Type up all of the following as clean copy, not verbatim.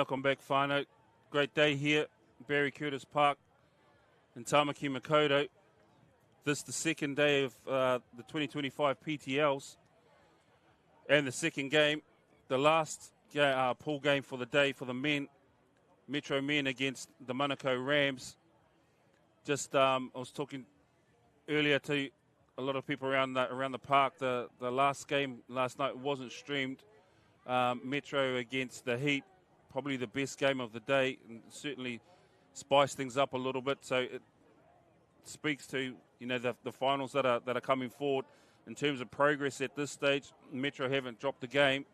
Welcome back, whānau. Great day here, Barry Curtis Park in Tamaki Makaurau. This is the second day of the 2025 PTLs and the second game, the last pool game for the day for the men, Metro men against the Manukau Rams. Just I was talking earlier to a lot of people around the park. The last game last night wasn't streamed. Metro against the Heat, probably the best game of the day, and certainly spiced things up a little bit. So it speaks to the finals that are coming forward in terms of progress at this stage. Metro haven't dropped the game.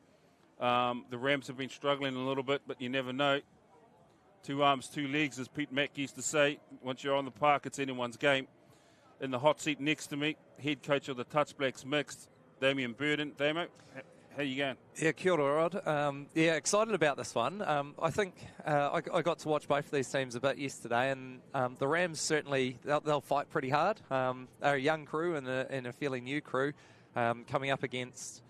The Rams have been struggling a little bit, but you never know. Two arms, two legs, as Pete Mack used to say. Once you're on the park, it's anyone's game. In the hot seat next to me, head coach of the Touch Blacks Mixed, Damien Burden. Damo, how you going? Yeah, kia ora, Rod. Excited about this one. I think I got to watch both of these teams a bit yesterday, and the Rams certainly, they'll fight pretty hard. They're a young crew and a fairly new crew coming up against,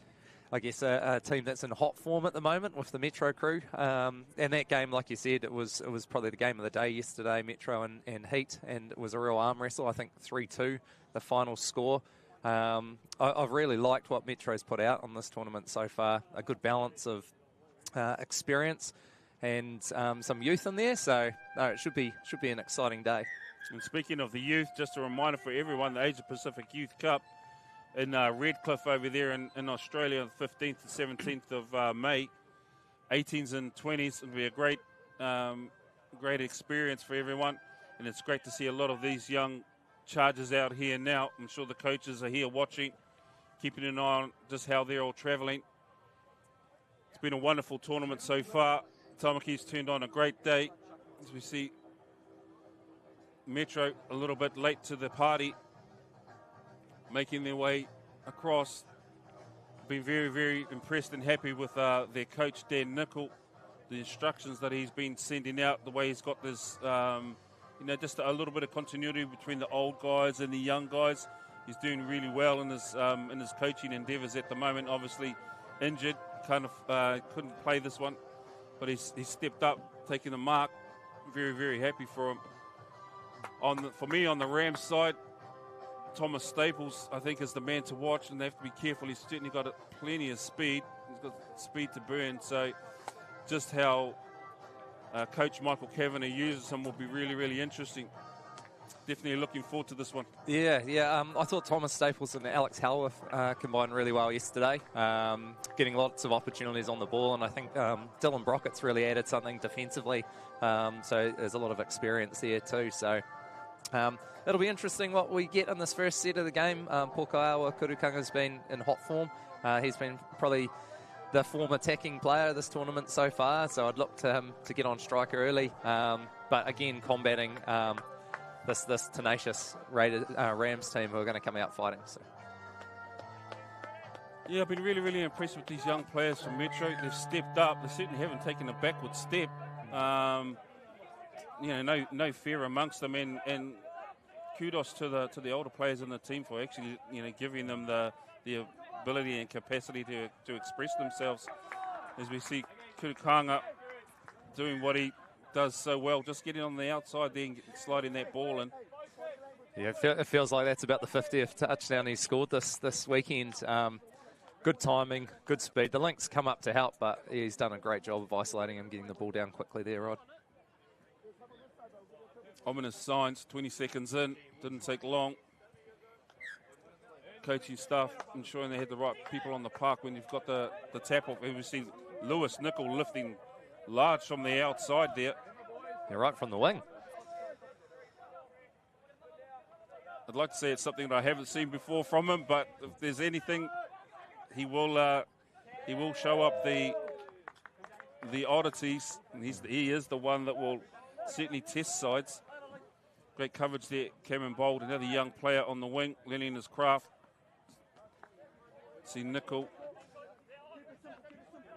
I guess, a team that's in hot form at the moment with the Metro crew. And that game, like you said, it was probably the game of the day yesterday, Metro and Heat, and it was a real arm wrestle. I think 3-2, the final score. I've really liked what Metro's put out on this tournament so far. A good balance of experience and some youth in there. So no, it should be an exciting day. And speaking of the youth, just a reminder for everyone, the Asia Pacific Youth Cup in Redcliffe over there in Australia on the 15th and 17th of May. 18s and 20s. It'll be a great experience for everyone. And it's great to see a lot of these young charges out here now. I'm sure the coaches are here watching, keeping an eye on just how they're all travelling. It's been a wonderful tournament so far. Tamaki's turned on a great day as we see Metro a little bit late to the party, making their way across. Been very, very impressed and happy with their coach, Dan Nicol, the instructions that he's been sending out, the way he's got this just a little bit of continuity between the old guys and the young guys. He's doing really well in his coaching endeavours at the moment. Obviously injured, couldn't play this one, but he's stepped up, taking the mark. Very, very happy for him. For me, on the Rams side, Thomas Staples, I think, is the man to watch, and they have to be careful. He's certainly got plenty of speed. He's got speed to burn. So just how Coach Michael Kavanagh uses him will be really, really interesting. Definitely looking forward to this one. Yeah. I thought Thomas Staples and Alex Halworth combined really well yesterday, getting lots of opportunities on the ball, and I think Dylan Brockett's really added something defensively. So there's a lot of experience there too. So it'll be interesting what we get in this first set of the game. Pokaawa Kurukanga's been in hot form. He's been probably the form attacking player of this tournament so far, so I'd look to him to get on striker early. But again, combating this tenacious Rams team who are going to come out fighting. So. Yeah, I've been really, really impressed with these young players from Metro. They've stepped up. They certainly haven't taken a backward step. No fear amongst them, and kudos to the older players in the team for actually giving them the ability and capacity to express themselves. As we see Kurukanga doing what he does so well, just getting on the outside there and sliding that ball in. Yeah, it feels like that's about the 50th touchdown he's scored this weekend. Good timing, good speed. The Lynx come up to help, but he's done a great job of isolating him, getting the ball down quickly there, Rod. Ominous signs, 20 seconds in, didn't take long. Coaching staff ensuring they had the right people on the park when you've got the tap off. We see Lewis Nicol lifting large from the outside there. Yeah, right from the wing. I'd like to say it's something that I haven't seen before from him, but if there's anything, he will show up the oddities, and he is the one that will certainly test sides. Great coverage there, Cameron Bold, another young player on the wing, learning his craft. See Nicol.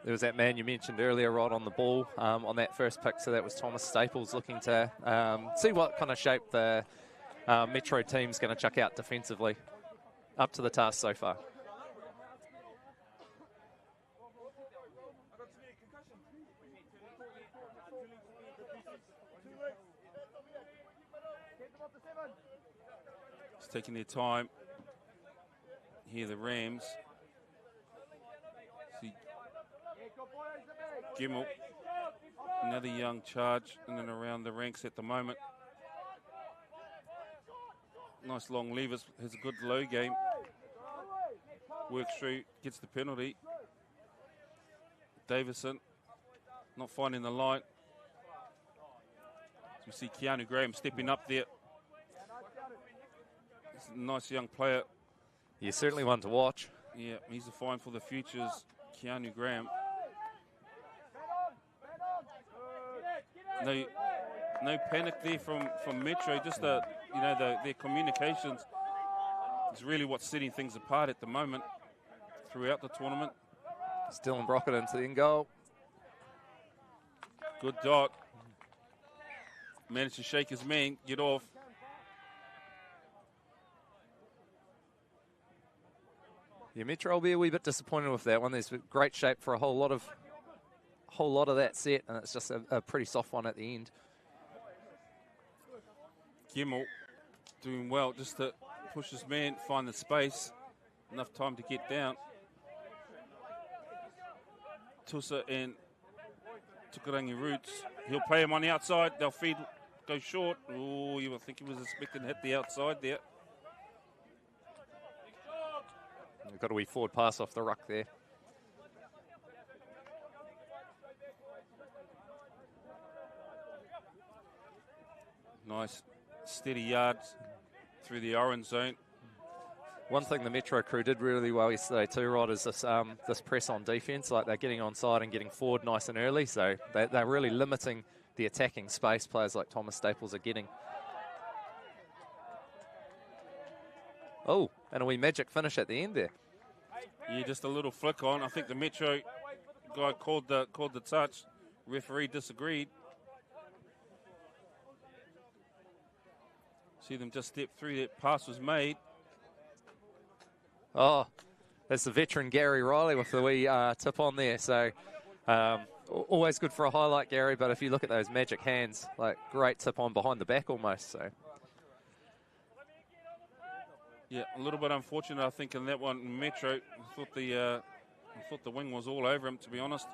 There was that man you mentioned earlier, Rod, on the ball on that first pick, so that was Thomas Staples looking to see what kind of shape the Metro team's going to chuck out defensively. Up to the task so far. Just taking their time. Here the Rams. See Gemmell, another young charge in and around the ranks at the moment. Nice long levers, has a good low game. Works through, gets the penalty. Davison not finding the line. So we see Keanu Graham stepping up there. He's a nice young player. He's certainly one to watch. Yeah, he's a find for the futures, Keanu Graham. No panic there from Metro. Just their communications is really what's setting things apart at the moment throughout the tournament. Dylan Brockett into the in goal. Good dot. Managed to shake his man, get off. Yeah, Metro will be a wee bit disappointed with that one. There's great shape for a whole lot of that set, and it's just a pretty soft one at the end. Gemmell doing well just to push his man, find the space, enough time to get down. Tusa and Tukarangi Roots. He'll play him on the outside. They'll feed, go short. Oh, you would think he was expecting to hit the outside there. We've got a wee forward pass off the ruck there. Nice steady yards through the orange zone. One thing the Metro crew did really well yesterday too, Rod, is this press on defence. Like, they're getting onside and getting forward nice and early, so they're really limiting the attacking space players like Thomas Staples are getting. Oh, and a wee magic finish at the end there. Yeah, just a little flick on. I think the Metro guy called the touch. Referee disagreed. See them just step through. That pass was made. Oh, that's the veteran Gary Riley with the wee tip on there. So always good for a highlight, Gary. But if you look at those magic hands, like, great tip on behind the back almost. So. Yeah, a little bit unfortunate, I think, in that one. Metro, I thought the wing was all over him, to be honest.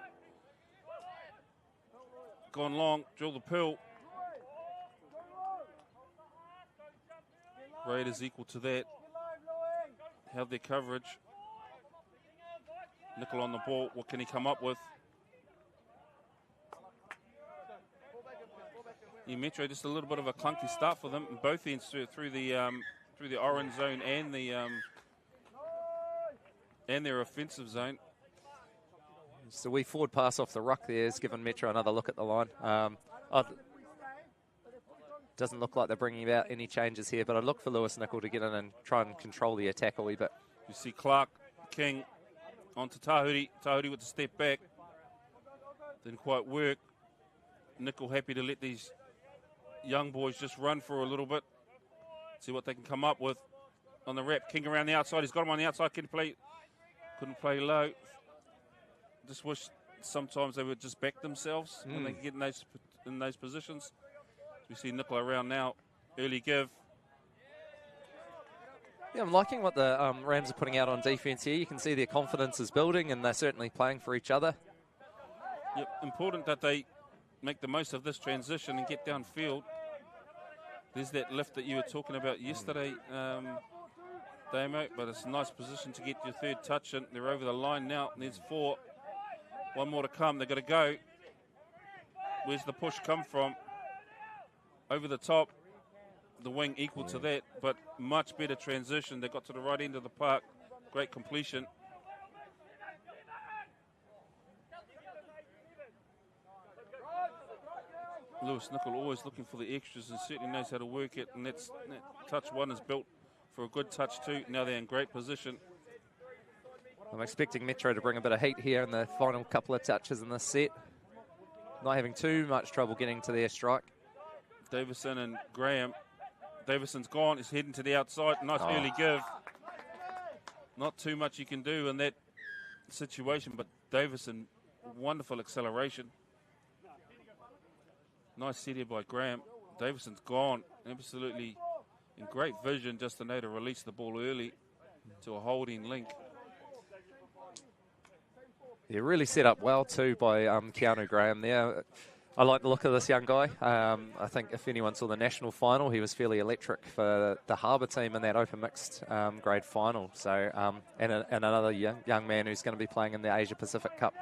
Gone long, drill the pill. Raiders equal to that. Have their coverage. Nickel on the ball. What can he come up with? Yeah, Metro just a little bit of a clunky start for them. Both ends through the orange zone and their offensive zone. So we forward pass off the ruck there has given Metro another look at the line. Doesn't look like they're bringing about any changes here, but I'd look for Lewis Nickel to get in and try and control the attack a wee bit. You see Clark, King, onto Tahuri. Tahuri with the step back. Didn't quite work. Nickel happy to let these young boys just run for a little bit. See what they can come up with on the wrap. King around the outside. He's got him on the outside. Couldn't play low. Just wish sometimes they would just back themselves when they get in those positions. We see Nickel around now. Early give. Yeah, I'm liking what the Rams are putting out on defence here. You can see their confidence is building, and they're certainly playing for each other. Yep, important that they make the most of this transition and get downfield. There's that lift that you were talking about yesterday, Damo, but it's a nice position to get your third touch, and they're over the line now. There's 4. One more to come. They've got to go. Where's the push come from? Over the top. The wing equal to that, but much better transition. They got to the right end of the park. Great completion. Lewis Nickel always looking for the extras and certainly knows how to work it. And that touch 1 is built for a good touch 2. Now they're in great position. I'm expecting Metro to bring a bit of heat here in the final couple of touches in this set. Not having too much trouble getting to their strike. Davison and Graham. Davison's gone. He's heading to the outside. Nice early give. Not too much you can do in that situation, but Davison, wonderful acceleration. Nice set here by Graham. Davison's gone. Absolutely And great vision just to know to release the ball early to a holding link. Yeah, really set up well too by Keanu Graham there. I like the look of this young guy. I think if anyone saw the national final, he was fairly electric for the Harbour team in that open mixed grade final. So, and another young man who's going to be playing in the Asia Pacific Cup.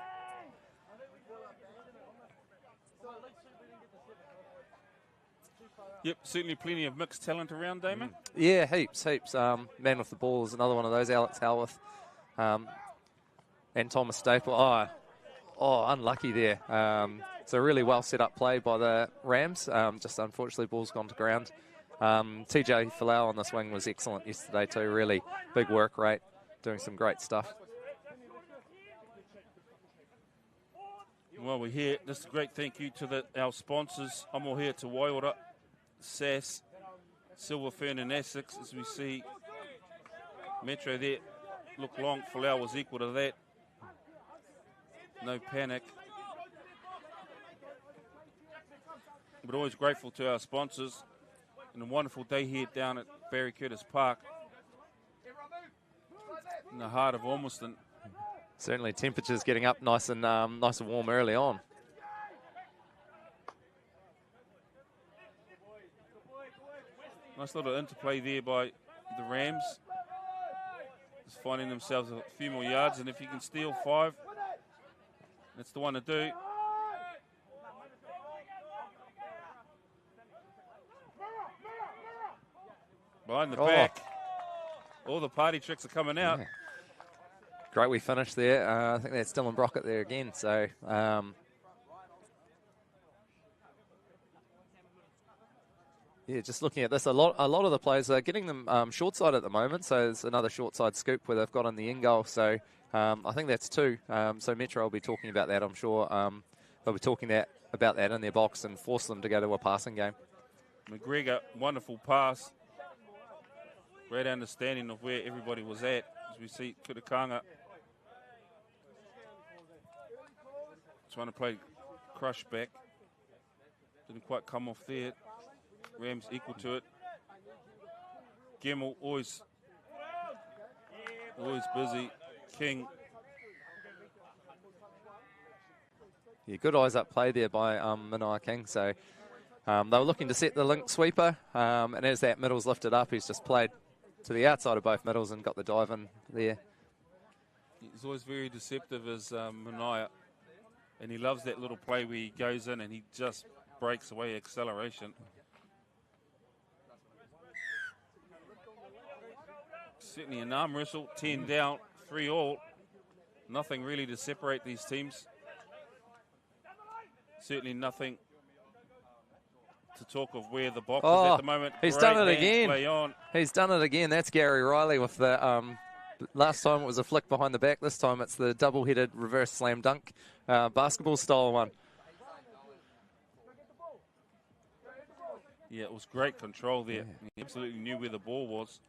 Yep, certainly plenty of mixed talent around, Damon. Yeah, heaps. Man with the ball is another one of those. Alex Howarth and Thomas Staple. Oh, unlucky there. It's a really well set up play by the Rams. Just unfortunately, ball's gone to ground. TJ Falau on this wing was excellent yesterday too. Really big work rate, doing some great stuff. Well, we're here. Just a great thank you to our sponsors. I'm all here to Waiora, SAS, Silver Fern and Essex. As we see Metro there, look long. Falau was equal to that. No panic. But always grateful to our sponsors. And a wonderful day here down at Barry Curtis Park in the heart of Ormiston. Certainly temperatures getting up nice and warm early on. Nice little interplay there by the Rams. Just finding themselves a few more yards, and if you can steal 5, that's the one to do. Behind the back. All the party tricks are coming out. Yeah. Great we finished there. I think that's Dylan Brockett there again. So, yeah, just looking at this, a lot of the players are getting them short side at the moment. So there's another short side scoop where they've got in the end goal. So I think that's 2. So Metro will be talking about that, I'm sure. They'll be talking about that in their box and force them to go to a passing game. McGregor, wonderful pass. Great understanding of where everybody was at. As we see Kutakanga trying to play crush back. Didn't quite come off there. Rams equal to it. Gemmell always busy. King. Yeah, good eyes up play there by Manaia King. So they were looking to set the link sweeper. And as that middle's lifted up, he's just played to the outside of both middles and got the dive in there. He's always very deceptive as Manaia. And he loves that little play where he goes in and he just breaks away acceleration. Certainly an arm wrestle, 10 down, 3 all. Nothing really to separate these teams. Certainly nothing to talk of where the box is at the moment. He's done it again. He's done it again. That's Gary Riley with the last time it was a flick behind the back. This time it's the double-headed reverse slam dunk basketball style one. Yeah, it was great control there. Yeah. He absolutely knew where the ball was.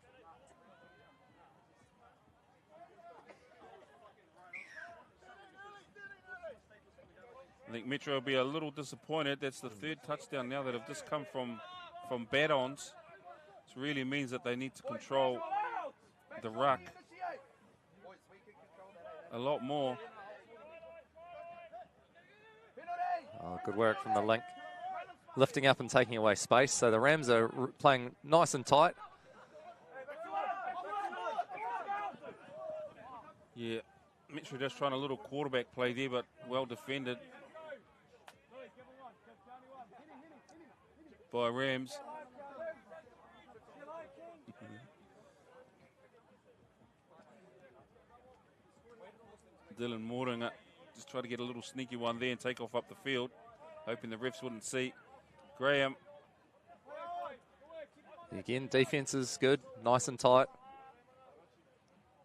I think Metro will be a little disappointed. That's the 3rd touchdown now that have just come from bat-ons. This really means that they need to control the ruck a lot more. Oh, good work from the link. Lifting up and taking away space. So the Rams are playing nice and tight. Yeah, Metro just trying a little quarterback play there, but well defended by Rams. Dylan Moringa just try to get a little sneaky one there and take off up the field, hoping the refs wouldn't see. Graham. Again, defense is good, nice and tight.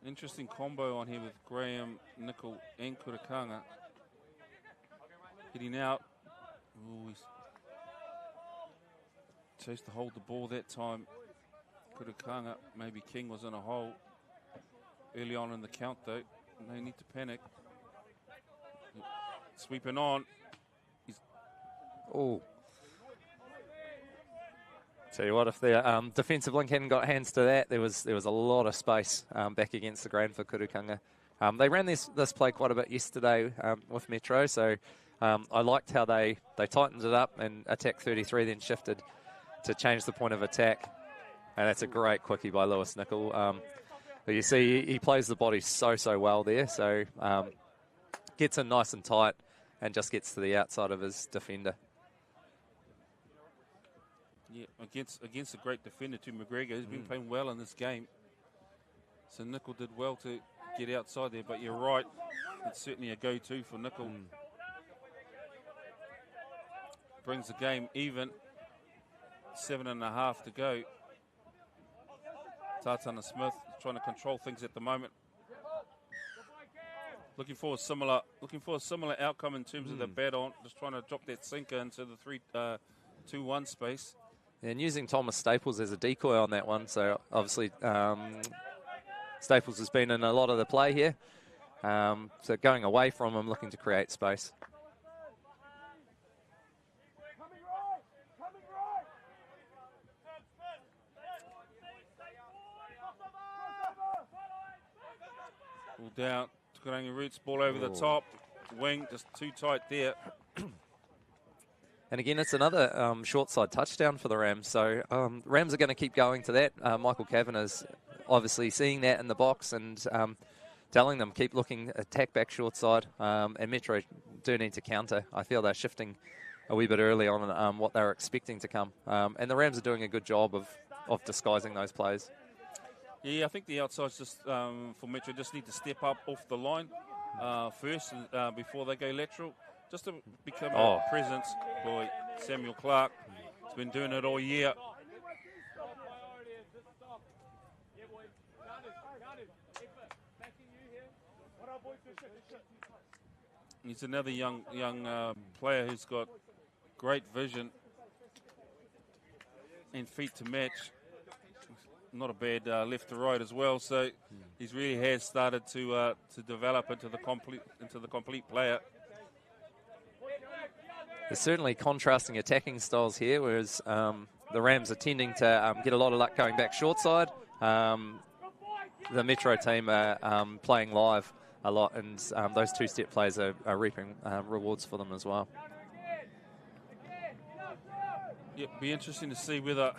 Interesting combo on here with Graham, Nickel, and Kutakanga. Hitting out. Ooh, he's chose to hold the ball that time. Kutakanga, maybe King was in a hole early on in the count though. No need to panic. Sweeping on. Tell you what, if the defensive link hadn't got hands to that, there was a lot of space back against the grain for Kurukanga. They ran this play quite a bit yesterday with Metro, so I liked how they tightened it up and attacked 33, then shifted to change the point of attack. And that's a great quickie by Lewis Nickel. But you see, he plays the body so well there, so gets in nice and tight and just gets to the outside of his defender. Yeah, against a great defender too, McGregor, who's been playing well in this game. So Nickel did well to get outside there, but you're right, it's certainly a go-to for Nickel. Brings the game even, 7.5 to go. Tatana Smith trying to control things at the moment. Looking for a similar outcome in terms of the bat on, just trying to drop that sinker into the 3-2-1 space. And using Thomas Staples as a decoy on that one, so obviously Staples has been in a lot of the play here. So going away from him, looking to create space. Ball down, Tukaranga Roots, ball over the top, wing, just too tight there. And again, it's another short side touchdown for the Rams. So Rams are going to keep going to that. Michael Kavanagh's obviously seeing that in the box and telling them keep looking, attack back short side. And Metro do need to counter. I feel they're shifting a wee bit early on what they were expecting to come. And the Rams are doing a good job of disguising those plays. Yeah, I think the outsides just for Metro just need to step up off the line first before they go lateral. Just to become a presence by Samuel Clark. He's been doing it all year. He's another young player who's got great vision and feet to match. Not a bad left to right as well. So he's really has started to develop into the complete player. There's certainly contrasting attacking styles here, whereas the Rams are tending to get a lot of luck going back short side. The Metro team are playing live a lot, and those two-step plays are reaping rewards for them as well. Yeah, be interesting to see whether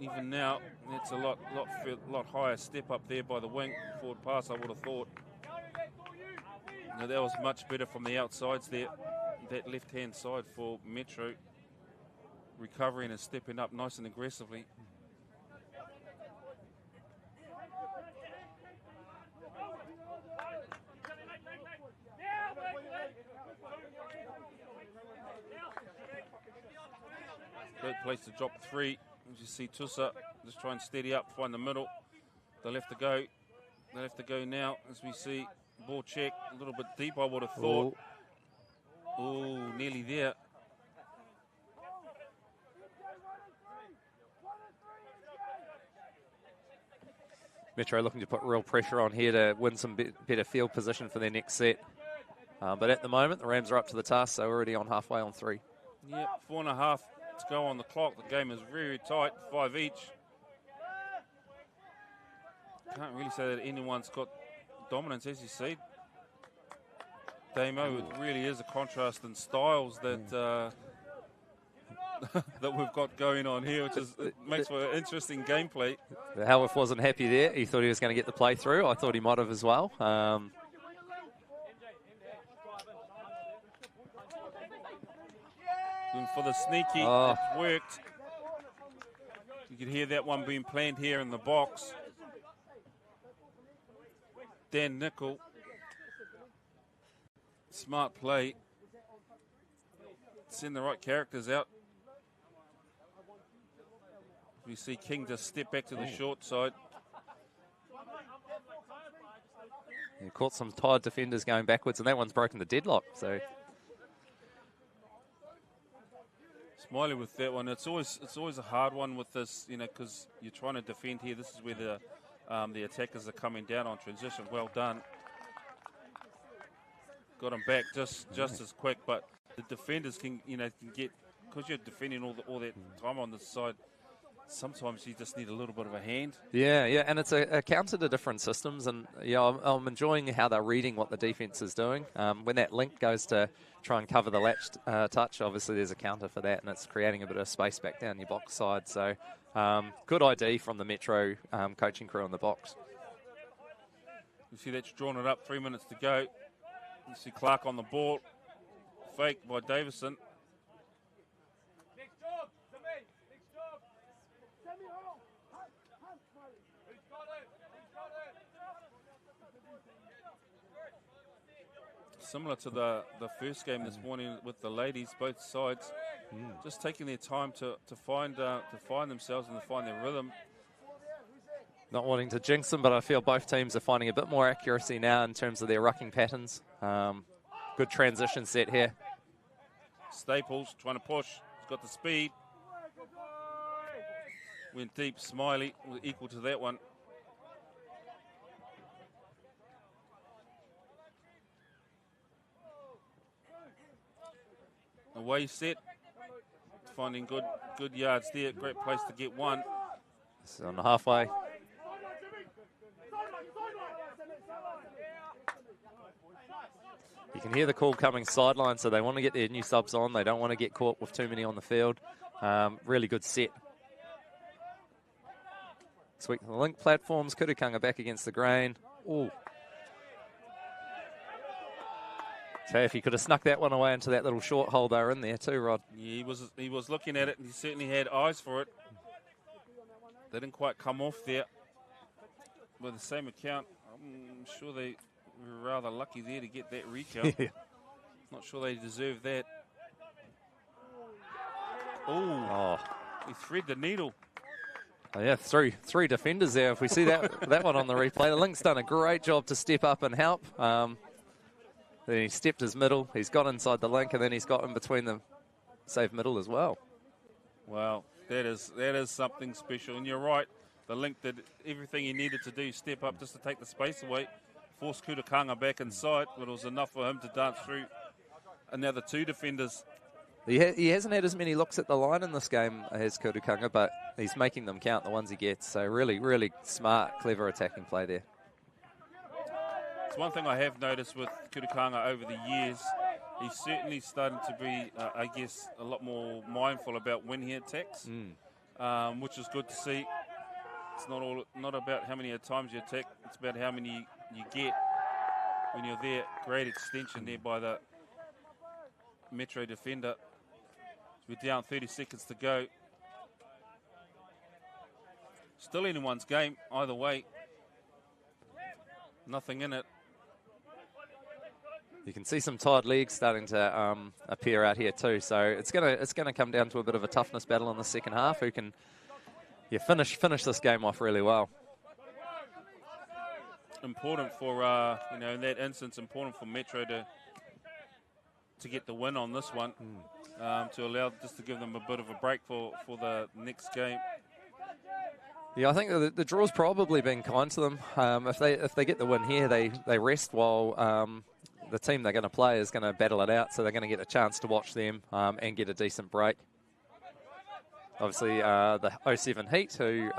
even now it's a lot higher step up there by the wing forward pass. I would have thought. Now, that was much better from the outsides there. That left-hand side for Metro, recovering and stepping up nice and aggressively. Great place to drop 3. As you see Tussa just try and steady up, find the middle. They'll have to go. They'll have to go now as we see ball check a little bit deep, I would have thought. Oh, nearly there. Metro looking to put real pressure on here to win some better field position for their next set. But at the moment, the Rams are up to the task, so already on halfway on 3. Yep, 4.5 to go on the clock. The game is very tight, 5 each. Can't really say that anyone's got dominance, as you see. Damo, it really is a contrast in styles that that we've got going on here, which makes for an interesting gameplay. Howarth wasn't happy there. He thought he was going to get the play through. I thought he might have as well. And for the sneaky, it worked. You could hear that one being planned here in the box. Dan Nickel. Smart play. Send the right characters out. We see King just step back to the short side. He caught some tired defenders going backwards, and that one's broken the deadlock. So Smiley with that one. It's always a hard one with this, because you're trying to defend here. This is where the attackers are coming down on transition. Well done. Got him back just as quick, but the defenders can get, because you're defending all that time on this side, sometimes you just need a little bit of a hand. Yeah, and it's a counter to different systems, and I'm enjoying how they're reading what the defence is doing. When that link goes to try and cover the latch touch, obviously there's a counter for that, and it's creating a bit of space back down your box side. So good ID from the Metro coaching crew in the box. You see that's drawn it up, 3 minutes to go. You see Clark on the ball, fake by Davison. Similar to the first game this morning with the ladies, both sides just taking their time to find themselves and to find their rhythm. Not wanting to jinx them, but I feel both teams are finding a bit more accuracy now in terms of their rucking patterns. Good transition set here. Staples trying to push. He's got the speed. Went deep. Smiley was equal to that one. Away set. Finding good yards there. Great place to get one. This is on the halfway. You can hear the call coming sideline, so they want to get their new subs on. They don't want to get caught with too many on the field. Really good set. Sweep the link platforms. Kutukanga back against the grain. Ooh. So if he could have snuck that one away into that little short hole they were in there too, Rod. Yeah, he was looking at it, and he certainly had eyes for it. They didn't quite come off there. By the same account, I'm sure they were rather lucky there to get that recount. Yeah. Not sure they deserve that. Oh, he thread the needle. Oh, yeah, three defenders there. If we see that one on the replay, the Link's done a great job to step up and help. Then he stepped his middle. He's got inside the link, and then he's got in between the safe middle as well. Wow, that is something special. And you're right, the Link did everything he needed to do, step up just to take the space away, force Kutukanga back inside, but it was enough for him to dance through another two defenders. He hasn't had as many looks at the line in this game as Kutukanga, but he's making them count, the ones he gets. So really, really smart, clever attacking play there. It's one thing I have noticed with Kutukanga over the years. He's certainly starting to be, I guess, a lot more mindful about when he attacks, which is good to see. It's not about how many times you attack. It's about how many you get when you're there. Great extension there by the Metro defender. We're down 30 seconds to go. Still anyone's game, either way. Nothing in it. You can see some tired legs starting to appear out here too. So it's gonna come down to a bit of a toughness battle in the second half. Who can finish this game off really well. Important for in that instance, important for Metro to get the win on this one, to allow just to give them a bit of a break for the next game. Yeah, I think the draw's probably been kind to them. If they get the win here, they rest while the team they're going to play is going to battle it out. So they're going to get a chance to watch them and get a decent break. Obviously, the 07 Heat, who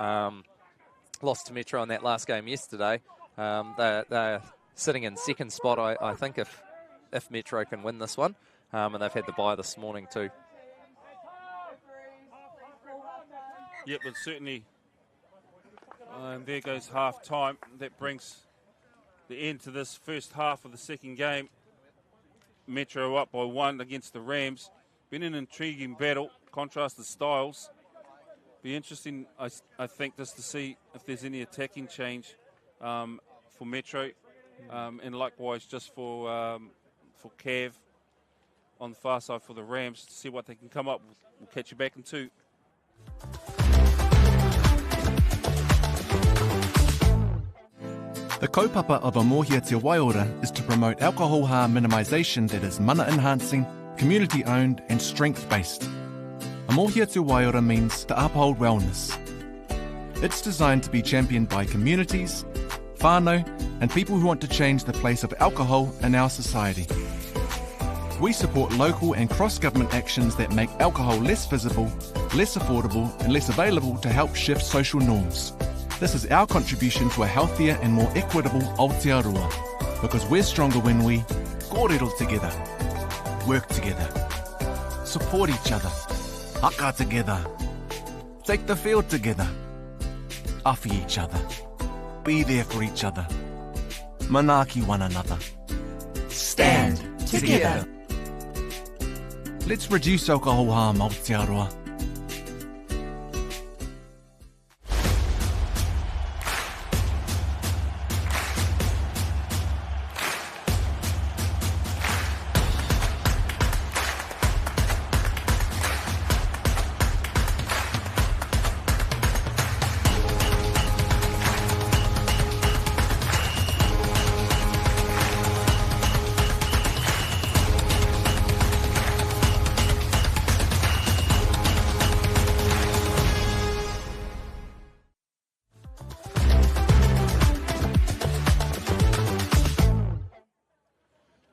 lost to Metro in that last game yesterday, they're sitting in second spot, I think, if Metro can win this one. And they've had the bye this morning too. Yep, but certainly. And there goes half time. That brings the end to this first half of the second game. Metro up by 1 against the Rams. Been an intriguing battle, contrasted styles. Be interesting, I think, just to see if there's any attacking change for Metro, and likewise just for Cav on the far side for the Rams to see what they can come up with. We'll catch you back in 2. The kaupapa of a Mohia Te Waiora is to promote alcohol harm minimisation that is mana enhancing, community owned and strength based. A Mohia Te Waiora means to uphold wellness. It's designed to be championed by communities, whānau and people who want to change the place of alcohol in our society. We support local and cross-government actions that make alcohol less visible, less affordable and less available to help shift social norms. This is our contribution to a healthier and more equitable Aotearoa, because we're stronger when we kōrero together, work together, support each other, haka together, take the field together, awhi each other, be there for each other, manaaki one another, stand together. Let's reduce alcohol harm, Aotearoa.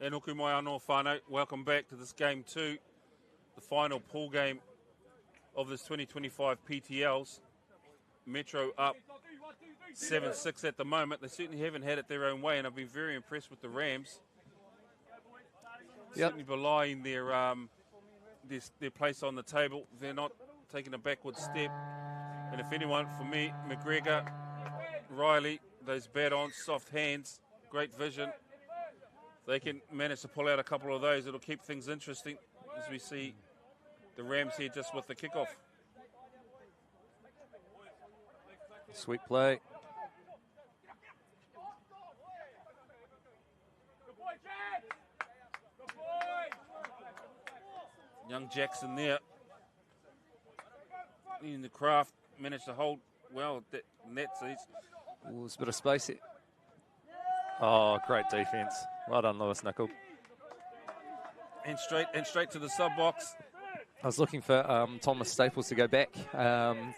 E nuku mai anō whānau. Welcome back to this game 2, the final pool game of this 2025 PTLs. Metro up 7-6 at the moment. They certainly haven't had it their own way, and I've been very impressed with the Rams. Certainly belying their place on the table. They're not taking a backward step. And if anyone, for me, McGregor, Riley, those bad-ons, soft hands, great vision. They can manage to pull out a couple of those. It'll keep things interesting as we see the Rams here just with the kickoff. Sweet play. Young Jackson there in the craft, managed to hold well at that net. Ooh, there's a bit of space here. Oh, great defence. Well done, Lewis Nickel. And straight to the sub box. I was looking for Thomas Staples to go back.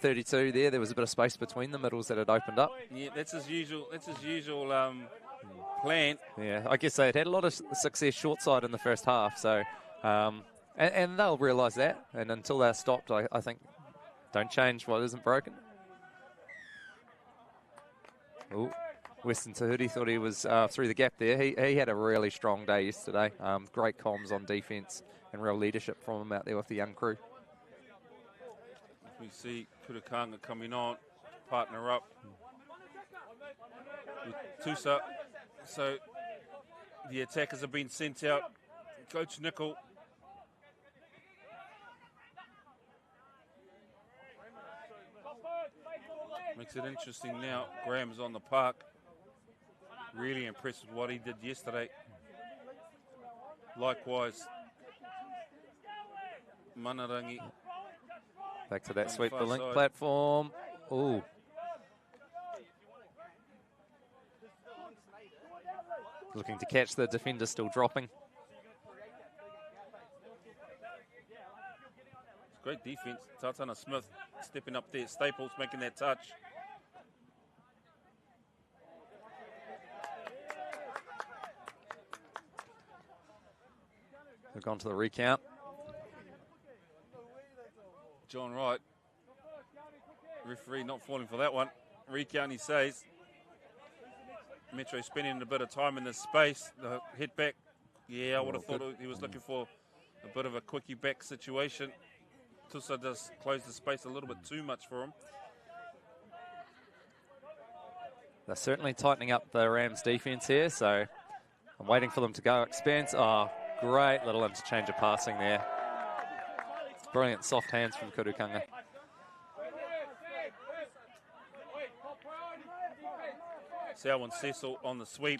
32 there. There was a bit of space between the middles that had opened up. Yeah, that's his usual plan. Yeah, I guess they had a lot of success short side in the first half. So, and they'll realise that. And until they're stopped, I think, don't change what isn't broken. Ooh. Weston Tahuri thought he was through the gap there. He had a really strong day yesterday. Great comms on defence and real leadership from him out there with the young crew. We see Kurukanga coming on, partner up with Tusa. So the attackers have been sent out. Coach Nickel. Makes it interesting now. Graham's on the park. Really impressed with what he did yesterday. Likewise, Manarangi. Back to that sweep the link platform. Ooh. Looking to catch the defender, still dropping. It's great defense. Tatana Smith stepping up there. Staples making that touch. They've gone to the recount. John Wright, referee not falling for that one. Recount, he says. Metro spending a bit of time in this space. The hit back, yeah, I would have thought he was looking for a bit of a quickie back situation. Tusa does close the space a little bit too much for him. They're certainly tightening up the Rams defense here, so I'm waiting for them to go. Expanse, oh, great little interchange of passing there. Brilliant soft hands from Kurukanga. Selwyn Cecil on the sweep.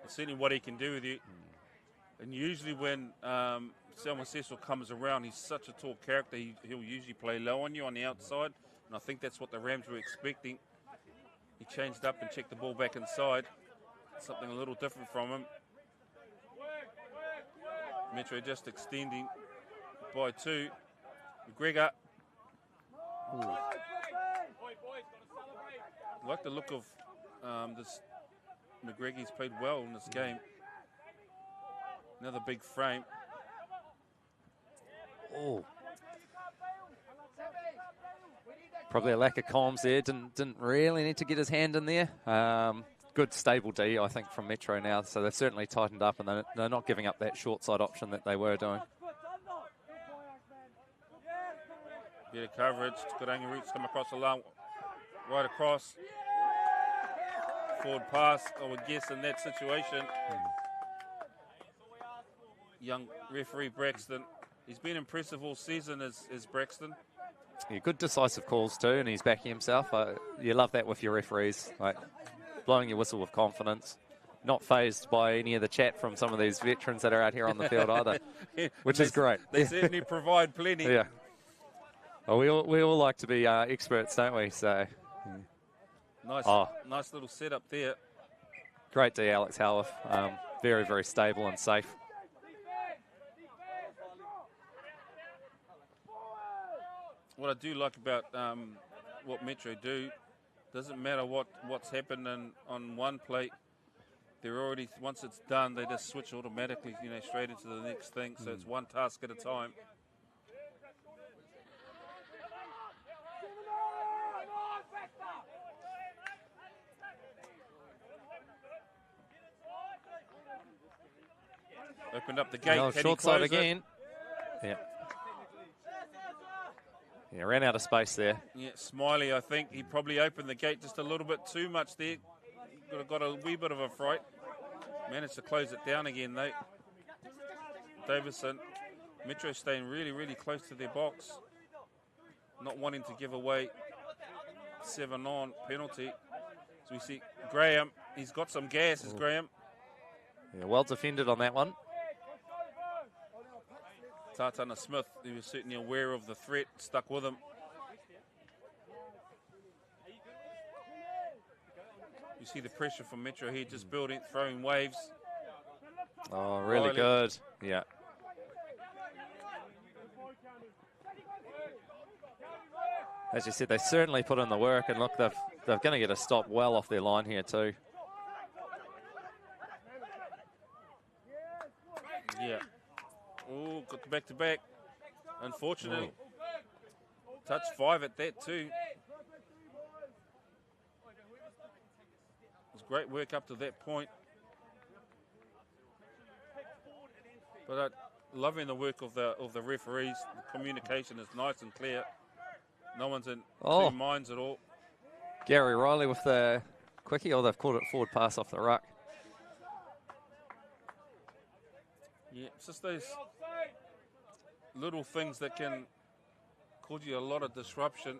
That's certainly what he can do with you. And usually when Selwyn Cecil comes around, he's such a tall character, he'll usually play low on you on the outside. And I think that's what the Rams were expecting. He changed up and checked the ball back inside. Something a little different from him. Metro just extending by 2. McGregor. Ooh. I like the look of this McGregor. He's played well in this game. Another big frame. Oh. Probably a lack of comms there. Didn't really need to get his hand in there. Good stable D, I think, from Metro now. So they've certainly tightened up, and they're not giving up that short side option that they were doing. Bit of coverage. Kurangi Roots come across the line. Right across. Forward pass, I would guess, in that situation. Young referee Braxton. He's been impressive all season as Braxton. Yeah, good decisive calls too, and he's backing himself. You love that with your referees, like blowing your whistle with confidence. Not phased by any of the chat from some of these veterans that are out here on the field either, which is great. They certainly provide plenty. Yeah. Well, we all like to be experts, don't we? So nice little setup there. Great D, Alex Howarth. Very, very stable and safe. What I do like about what Metro do, doesn't matter what's happened on one plate. They're already, once it's done, they just switch automatically, straight into the next thing. So it's one task at a time. Opened up the gate. No, short side again. Yeah. Yeah, ran out of space there. Yeah, Smiley, I think he probably opened the gate just a little bit too much there. Could have got a wee bit of a fright. Managed to close it down again, though. Davison, Metro staying really, really close to their box. Not wanting to give away 7-on penalty. So we see Graham, he's got some gas, is Graham. Yeah, well defended on that one. Tatana Smith, he was certainly aware of the threat, stuck with him. You see the pressure from Metro here, just building, throwing waves. Oh, really good. Yeah. As you said, they certainly put in the work, and look, they're going to get a stop well off their line here too. Yeah. Oh, got the back-to-back. Unfortunately. Touch 5 at that too. It was great work up to that point. But loving the work of the referees. The communication is nice and clear. No one's in two minds at all. Gary Riley with the quickie. Oh, they've called it forward pass off the ruck. Yeah, it's just those little things that can cause you a lot of disruption.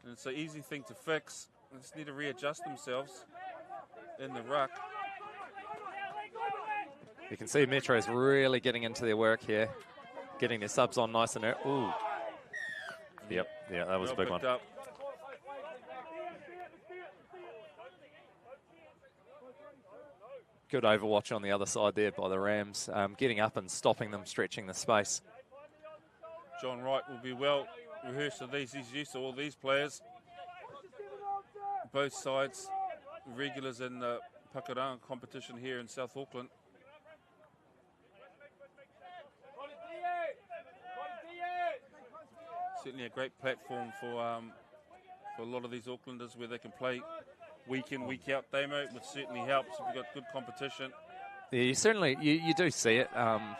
And it's an easy thing to fix. They just need to readjust themselves in the ruck. You can see Metro's really getting into their work here. Getting their subs on nice and early. Ooh. Yep, yeah, that was a big one. Up. Good overwatch on the other side there by the Rams, getting up and stopping them, stretching the space. John Wright will be well rehearsed of these. He's used to all these players. Both sides, regulars in the Pakuranga competition here in South Auckland. Certainly a great platform for a lot of these Aucklanders where they can play week in, week out, Damo, which certainly helps if you've got good competition. Yeah, you certainly, you do see it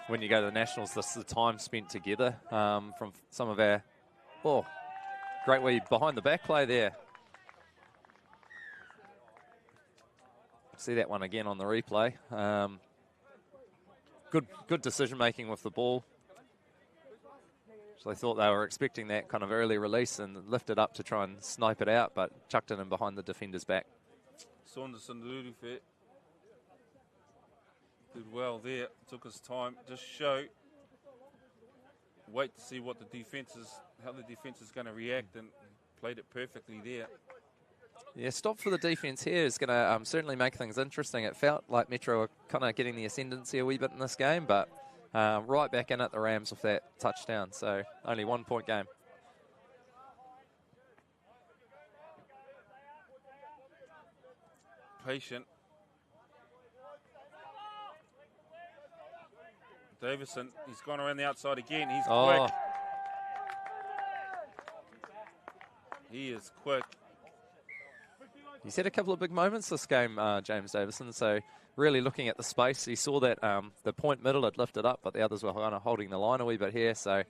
when you go to the Nationals, the time spent together from some of our, great way behind the back play there. See that one again on the replay. Good decision making with the ball. So they thought they were expecting that kind of early release and lifted up to try and snipe it out, but chucked it in behind the defender's back. Saunderson Lurufe did well there, took his time, just wait to see what the defense is, how the defense is going to react, and played it perfectly there. Yeah, stop for the defense here is going to certainly make things interesting. It felt like Metro were kind of getting the ascendancy a wee bit in this game, but right back in at the Rams with that touchdown, so only 1 point game. Patient. Davison, he's gone around the outside again. He's quick. He is quick. He's had a couple of big moments this game, James Davison, so really looking at the space. He saw that the point middle had lifted up, but the others were kind of holding the line a wee bit here. So,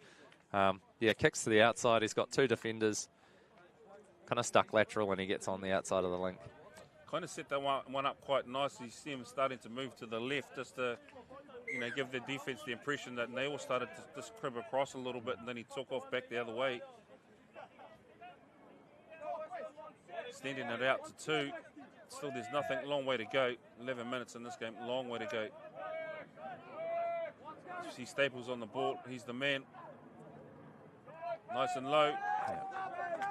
yeah, kicks to the outside. He's got two defenders, kind of stuck lateral when he gets on the outside of the link. Kind of set that one up quite nicely. You see him starting to move to the left just to, give the defense the impression that they all started to just crib across a little bit, and then he took off back the other way. Extending it out to 2. Still, there's nothing. Long way to go. 11 minutes in this game. Long way to go. You see Staples on the ball. He's the man. Nice and low.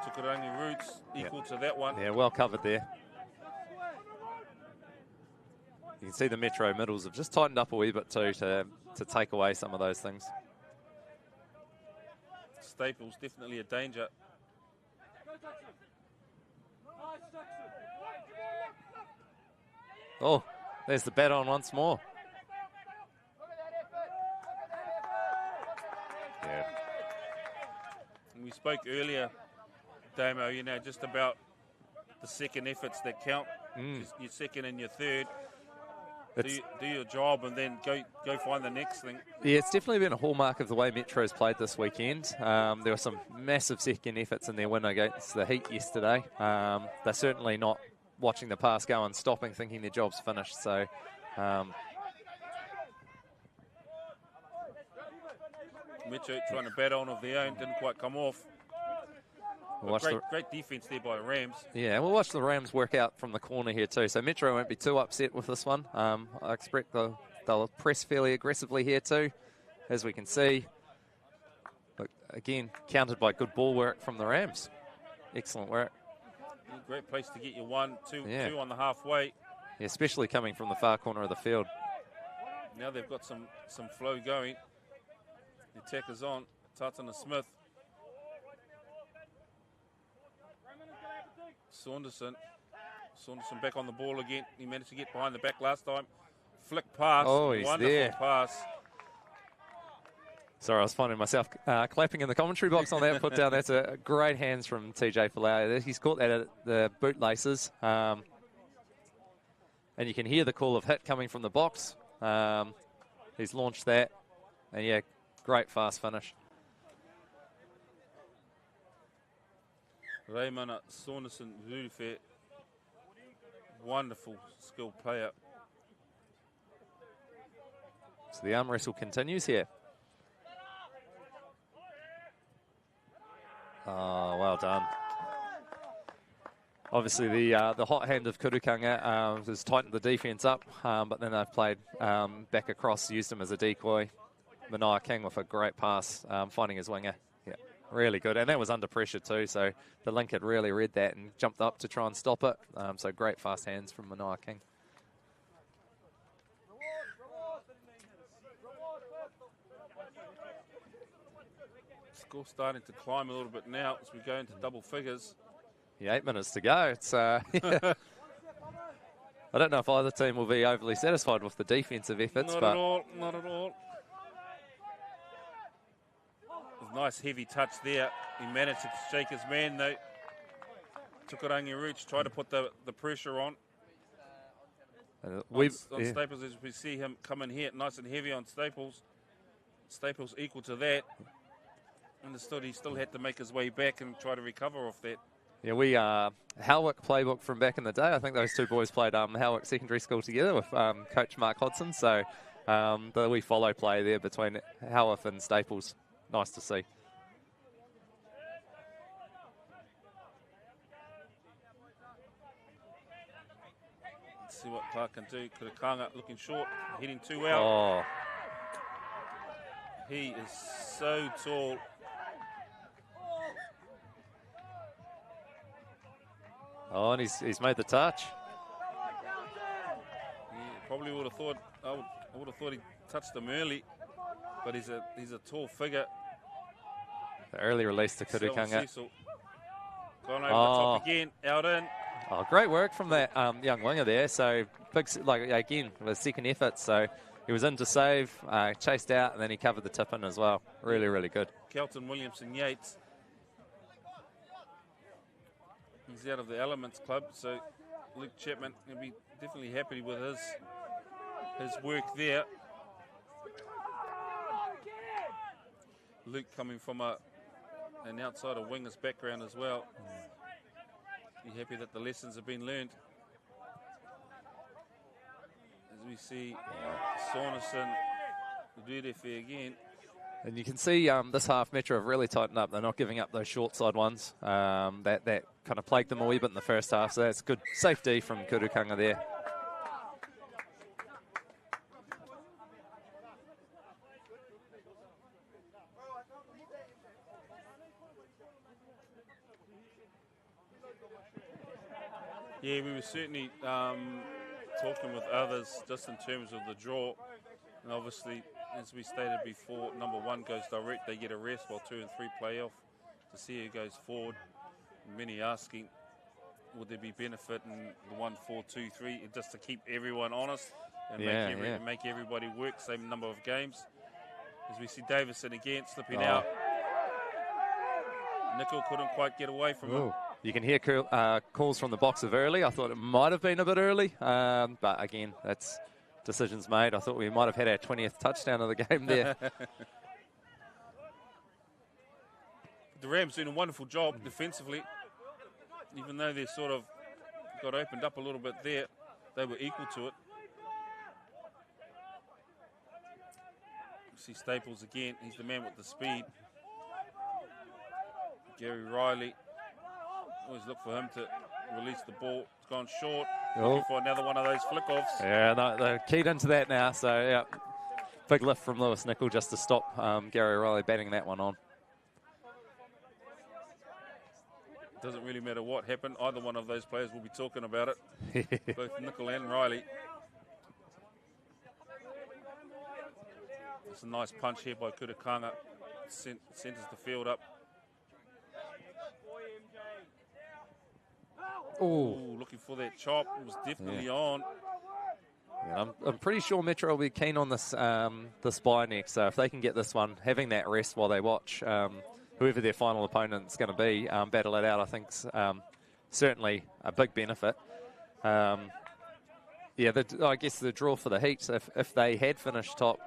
Tukurangi Roots equal to that one. Yeah, well covered there. You can see the Metro middles have just tightened up a wee bit too to take away some of those things. Staples definitely a danger. Oh, there's the bat on once more. Yeah. We spoke earlier, Damo, just about the second efforts that count. Your second and your third. Do your job and then go find the next thing. Yeah, it's definitely been a hallmark of the way Metro's played this weekend. There were some massive second efforts in their win against the Heat yesterday. They're certainly not watching the pass go and stopping, thinking their job's finished. So, Metro trying to bat on of their own, didn't quite come off. Great defense there by the Rams. Yeah, we'll watch the Rams work out from the corner here too. So Metro won't be too upset with this one. I expect they'll press fairly aggressively here too, as we can see. But again, countered by good ball work from the Rams. Excellent work. Great place to get your 1, 2 on the halfway. Yeah, especially coming from the far corner of the field. Now they've got some flow going. The attacker's on. Tatana Smith. Saunderson back on the ball again. He managed to get behind the back last time. Flick pass. Oh, he's wonderful there. Pass. Sorry, I was finding myself clapping in the commentary box on that put down. That's a great hands from TJ Folau. He's caught that at the bootlaces. And you can hear the call of hit coming from the box. He's launched that. And yeah, great fast finish. Raymond Saunderson Rudifair. Wonderful skilled player. So the arm wrestle continues here. Oh, well done. Obviously, the hot hand of Kurukanga has tightened the defence up, but then they've played back across, used him as a decoy. Manaia King with a great pass, finding his winger. Yeah, really good. And that was under pressure too, so the link had really read that and jumped up to try and stop it. So great fast hands from Manaia King. Score starting to climb a little bit now as we go into double figures. Yeah, 8 minutes to go. It's I don't know if either team will be overly satisfied with the defensive efforts. Not at all. Nice heavy touch there. He managed to shake his man though. Tukurangi Roots tried to put the pressure on. On Staples, as we see him come in here nice and heavy on Staples. Staples equal to that. Understood he still had to make his way back and try to recover off that. Yeah, we Howick playbook from back in the day. I think those two boys played Howick Secondary School together with Coach Mark Hodson. So the wee follow play there between Howick and Staples. Nice to see. Let's see what Clark can do. Kurukanga looking short, hitting too well. Oh. He is so tall. Oh, and he's made the touch. He probably would have thought, I would have thought he touched him early, but he's a tall figure. The early release to Kurukanga. Gone over the top again, out in. Oh, great work from that young winger there. So, big, again, with second effort. So, he was in to save, chased out, and then he covered the tip in as well. Really, really good. Kelton Williamson Yates. He's out of the Elements Club, so Luke Chapman will be definitely happy with his work there. Luke coming from an outsider winger's background as well. Be happy that the lessons have been learned. As we see Saunderson do their fair again. And you can see this half Metro have really tightened up. They're not giving up those short side ones. That kind of plagued them a wee bit in the first half. So that's good safety from Kurukanga there. Yeah, we were certainly talking with others just in terms of the draw. And obviously, as we stated before, number 1 goes direct. They get a rest while 2 and 3 play off to see who goes forward. Many asking, would there be benefit in the 1-4-2-3 just to keep everyone honest and make everybody work, same number of games. As we see Davison again slipping out. Nickel couldn't quite get away from him. You can hear calls from the box of early. I thought it might have been a bit early, but again, that's decisions made. I thought we might have had our 20th touchdown of the game there. The Rams doing a wonderful job defensively. Even though they sort of got opened up a little bit there, they were equal to it. You see Staples again. He's the man with the speed. Gary Riley. Always look for him to release the ball. It's gone short. Looking for another one of those flick-offs. Yeah, no, they're keyed into that now. So, yeah, big lift from Lewis Nickel just to stop Gary Riley batting that one on. Doesn't really matter what happened. Either one of those players will be talking about it. Both Nickel and Riley. It's a nice punch here by Kurukanga. Centers the field up. Ooh, looking for that chop. It was definitely on. Yeah, I'm pretty sure Metro will be keen on this this bye next. So if they can get this one, having that rest while they watch whoever their final opponent's going to be, battle it out, I think's certainly a big benefit. I guess the draw for the Heats, if they had finished top,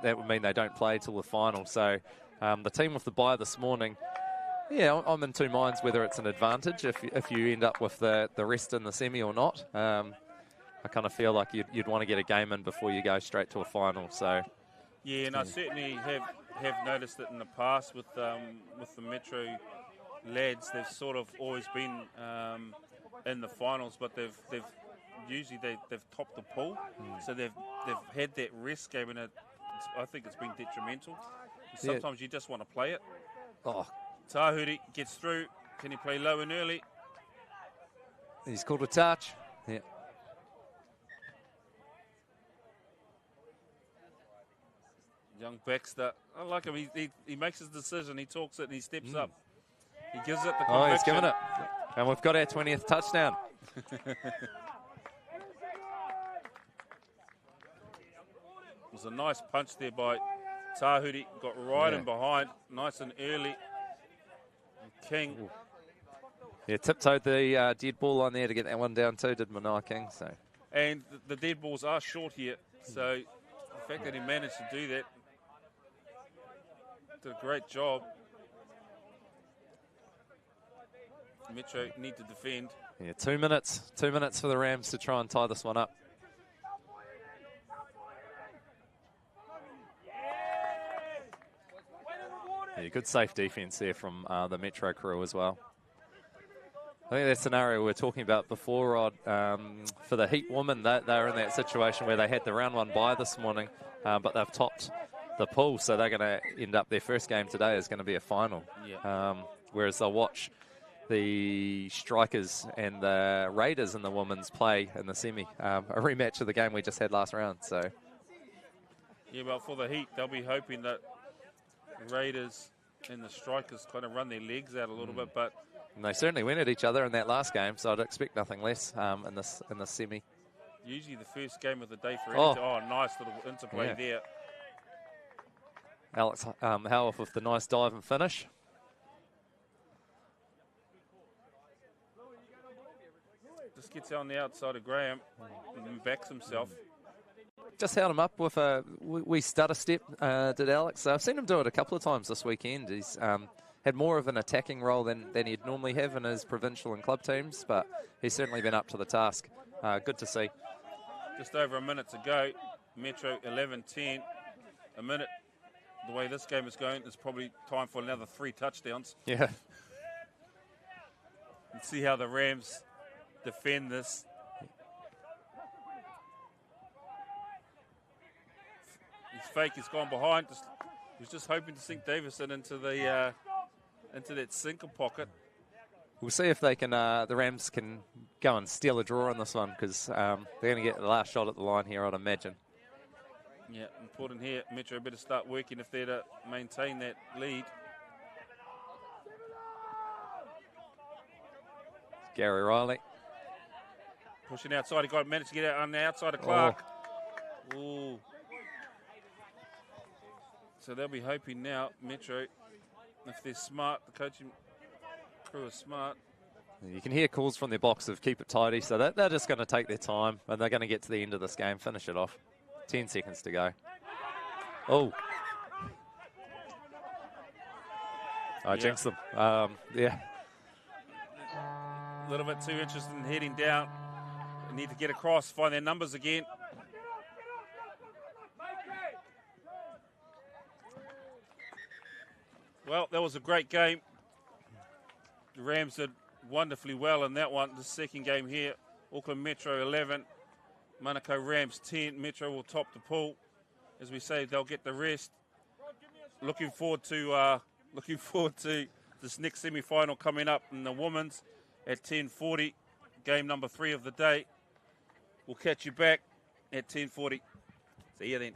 that would mean they don't play till the final. So the team with the bye this morning, yeah, I'm in two minds whether it's an advantage if you end up with the rest in the semi or not. I kind of feel like you'd want to get a game in before you go straight to a final. So yeah, and I certainly have noticed it in the past with the Metro lads. They've sort of always been in the finals, but they've usually topped the pool, so they've had that rest game, and I think it's been detrimental. Sometimes you just want to play it. Tahuri gets through. Can he play low and early? He's called a touch. Yeah. Young Baxter. I like him. He makes his decision. He talks it and he steps up. He gives it the conviction. Oh, he's given it. And we've got our 20th touchdown. It was a nice punch there by Tahuri. Got right in behind. Nice and early. King. Yeah, tiptoed the dead ball on there to get that one down too, did Manoa King. So. And the dead balls are short here. So the fact that he managed to do that, did a great job. Metro need to defend. Yeah, 2 minutes. 2 minutes for the Rams to try and tie this one up. Yeah, good safe defence there from the Metro crew as well. I think that scenario we were talking about before, Rod, for the Heat women, they're in that situation where they had the round one bye this morning, but they've topped the pool, so they're going to end up, their first game today is going to be a final. Yeah. Whereas they'll watch the Strikers and the Raiders in the women's play in the semi, a rematch of the game we just had last round. So. Yeah, well, for the Heat, they'll be hoping that Raiders and the Strikers kind of run their legs out a little bit, but and they certainly went at each other in that last game, so I'd expect nothing less in this semi. Usually the first game of the day for anything. Oh, nice little interplay there. Alex Howarth with the nice dive and finish. Just gets on the outside of Graham and backs himself. Just held him up with a wee stutter step, did Alex. I've seen him do it a couple of times this weekend. He's had more of an attacking role than he'd normally have in his provincial and club teams, but he's certainly been up to the task. Good to see. Just over a minute to go. Metro 11-10. A minute. The way this game is going, it's probably time for another 3 touchdowns. Yeah. And see how the Rams defend this. His fake has gone behind. He was just hoping to sink Davison into the into that sinker pocket. We'll see if they can. The Rams can go and steal a draw on this one, because they're going to get the last shot at the line here, I'd imagine. Yeah, important here. Metro better start working if they're to maintain that lead. Gary Riley. Pushing outside. He managed to get out on the outside of Clark. Ooh. So they'll be hoping now, Metro, if they're smart, the coaching crew is smart. You can hear calls from their box of keep it tidy, so they're just going to take their time, and they're going to get to the end of this game, finish it off. 10 seconds to go. Oh. I jinxed them. Yeah. A little bit too interested in heading down. They need to get across, find their numbers again. Well, that was a great game. The Rams did wonderfully well in that one. The second game here, Auckland Metro 11, Manukau Rams 10. Metro will top the pool. As we say, they'll get the rest. Looking forward to this next semi-final coming up in the women's at 10:40. Game number 3 of the day. We'll catch you back at 10:40. See you then.